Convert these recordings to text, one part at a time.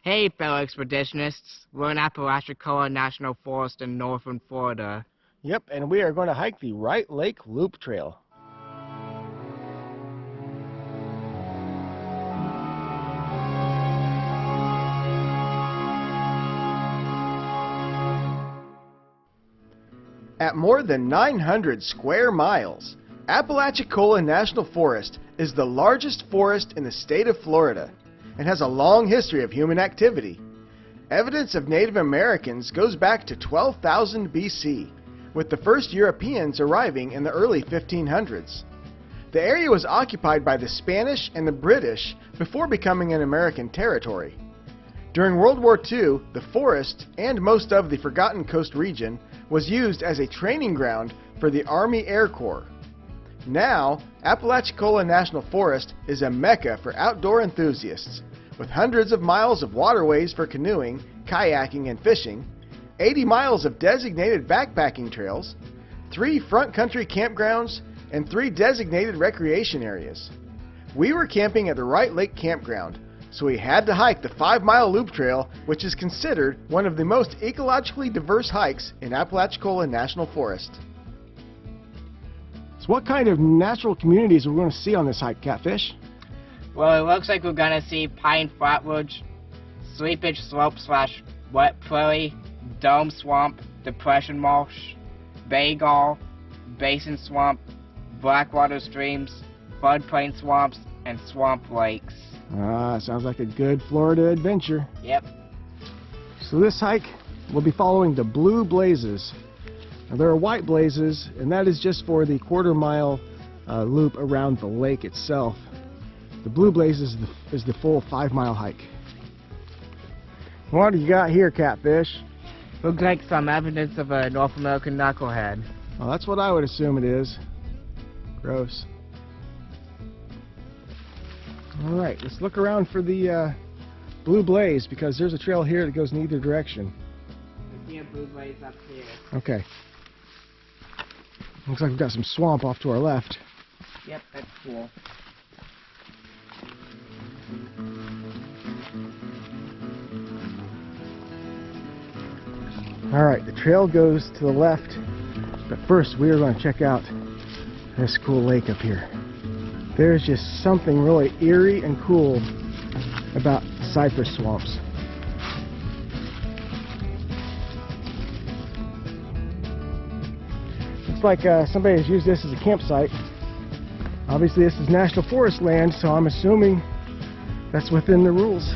Hey, fellow expeditionists. We're in Apalachicola National Forest in northern Florida. Yep, and we are going to hike the Wright Lake Loop trail. At more than 900 square miles, Apalachicola National Forest is the largest forest in the state of Florida and has a long history of human activity. Evidence of Native Americans goes back to 12,000 BC, with the first Europeans arriving in the early 1500s. The area was occupied by the Spanish and the British before becoming an American territory. During World War II, the forest and most of the Forgotten Coast region was used as a training ground for the Army Air Corps. Now, Apalachicola National Forest is a mecca for outdoor enthusiasts, with hundreds of miles of waterways for canoeing, kayaking, and fishing, 80 miles of designated backpacking trails, 3 front country campgrounds, and 3 designated recreation areas. We were camping at the Wright Lake Campground, so we had to hike the 5-mile loop trail, which is considered one of the most ecologically diverse hikes in Apalachicola National Forest. So what kind of natural communities are we going to see on this hike, Catfish? Well, it looks like we're gonna see pine flatwoods, sleepage slope / wet prairie, dome swamp, depression marsh, bay gall, basin swamp, blackwater streams, floodplain swamps, and swamp lakes. Sounds like a good Florida adventure. Yep. So this hike will be following the Blue Blazes. Now there are white blazes, and that is just for the quarter-mile loop around the lake itself. The Blue Blazes is the full 5-mile hike. What do you got here, Catfish? Looks like some evidence of a North American knucklehead. Well, that's what I would assume it is. Gross. Alright, let's look around for the Blue Blaze, because there's a trail here that goes in either direction. I see a blue blaze up here. Okay. Looks like we've got some swamp off to our left. Yep, that's cool. Alright, the trail goes to the left, but first we are going to check out this cool lake up here. There's just something really eerie and cool about cypress swamps. Looks like somebody has used this as a campsite. Obviously this is National Forest land, so I'm assuming that's within the rules.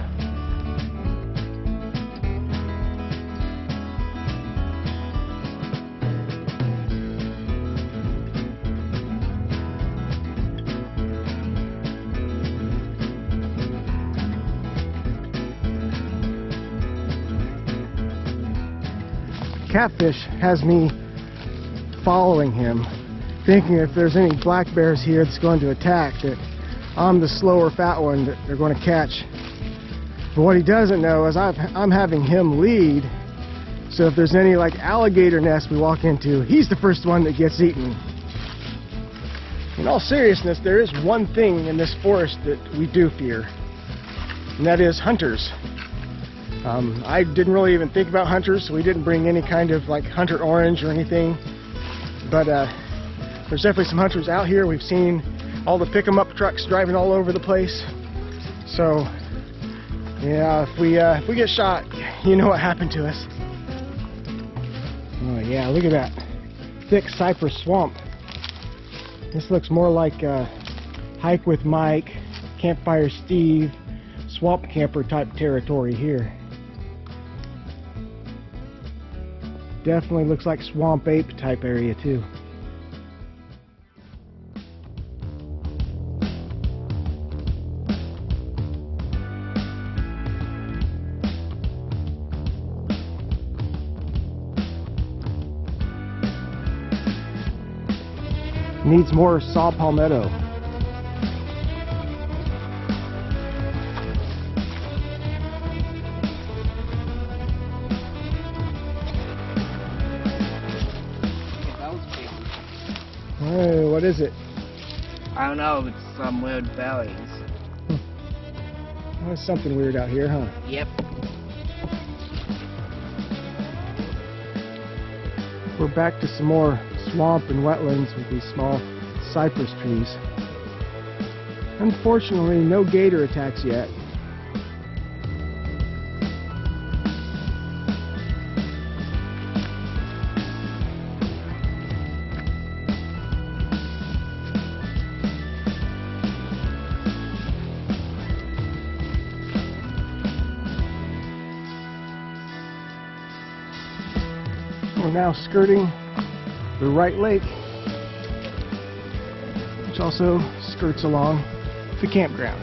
Catfish has me following him, thinking if there's any black bears here that's going to attack, that I'm the slower fat one that they're going to catch. But what he doesn't know is I'm having him lead, so if there's any like alligator nest we walk into, he's the first one that gets eaten. In all seriousness, there is one thing in this forest that we do fear, and that is hunters. I didn't really even think about hunters, so we didn't bring any kind of like hunter orange or anything. But there's definitely some hunters out here. We've seen all the pick-em-up trucks driving all over the place. So yeah, if we get shot, you know what happened to us. Oh yeah, look at that thick cypress swamp. This looks more like Hike with Mike, Campfire Steve, swamp camper type territory here. Definitely looks like swamp ape type area too. Needs more saw palmetto. Hey, what is it? I don't know, it's some weird berries. Well, there's something weird out here, huh? Yep. We're back to some more swamp and wetlands with these small cypress trees. Unfortunately, no gator attacks yet. We're now skirting the Wright Lake, which also skirts along the campground.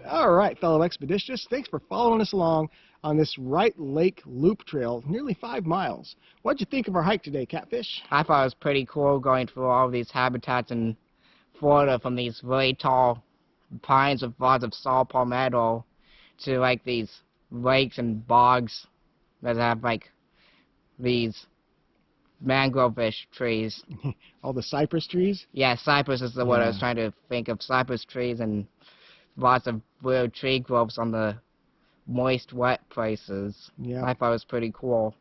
All right, fellow expeditionists, thanks for following us along on this Wright Lake Loop trail, nearly 5 miles. What'd you think of our hike today, Catfish? I thought it was pretty cool going through all of these habitats in Florida, from these really tall pines with lots of saw palmetto to like these lakes and bogs that have like these mangrove-ish trees. All the cypress trees? Yeah, cypress is the word I was Yeah. trying to think of. Cypress trees and lots of weird tree growths on the moist, wet places. Yeah. I thought it was pretty cool.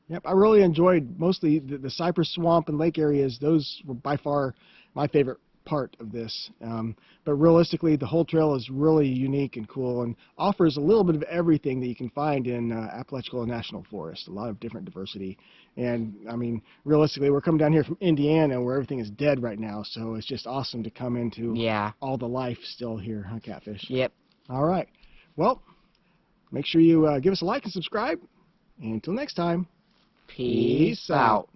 Yep, I really enjoyed mostly the cypress swamp and lake areas. Those were by far my favorite part of this. But realistically, the whole trail is really unique and cool and offers a little bit of everything that you can find in Apalachicola National Forest. A lot of different diversity. And, I mean, realistically, we're coming down here from Indiana where everything is dead right now. So it's just awesome to come into all the life still here, huh, Catfish? Yep. All right. Well, make sure you give us a like and subscribe. And until next time, Peace out.